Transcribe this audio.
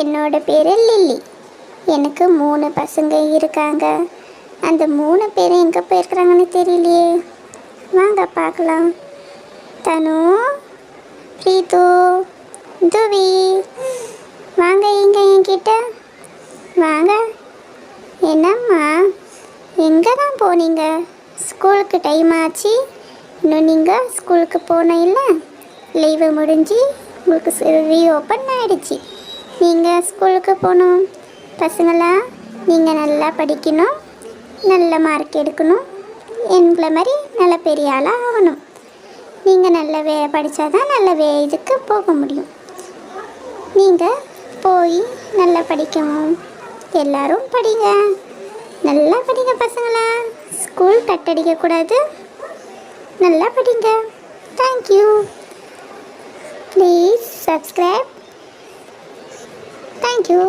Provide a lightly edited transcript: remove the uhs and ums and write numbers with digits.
என்னோட பேர் லில்லி. எனக்கு 3 பசங்க இருக்காங்க. அந்த 3 பேரும் எங்கே போயிருக்கிறாங்கன்னு தெரியலையே. வாங்க பார்க்கலாம். தனு, பிரீத்து, துவி, வாங்க இங்கே என்கிட்ட வாங்க. என்னம்மா, எங்கே தான் போனீங்க? ஸ்கூலுக்கு டைம் ஆச்சு, இன்னும் நீங்கள் ஸ்கூலுக்கு போன இல்லை? லீவு முடிஞ்சு உங்களுக்கு ரீஓப்பன் ஆகிடுச்சு. நீங்கள் ஸ்கூலுக்கு போகணும். பசங்களா, நீங்கள் நல்லா படிக்கணும், நல்ல மார்க் எடுக்கணும், எங்களை மாதிரி நல்ல பெரிய ஆளாக ஆகணும். நீங்கள் நல்ல படித்தா தான் நல்ல இதுக்கு போக முடியும். நீங்கள் போய் நல்லா படிக்கணும். எல்லோரும் படிங்க, நல்லா படிங்க பசங்களா. ஸ்கூல் கட்டடிக்கக்கூடாது, நல்லா படிங்க. Thank you. Please subscribe. Thank you.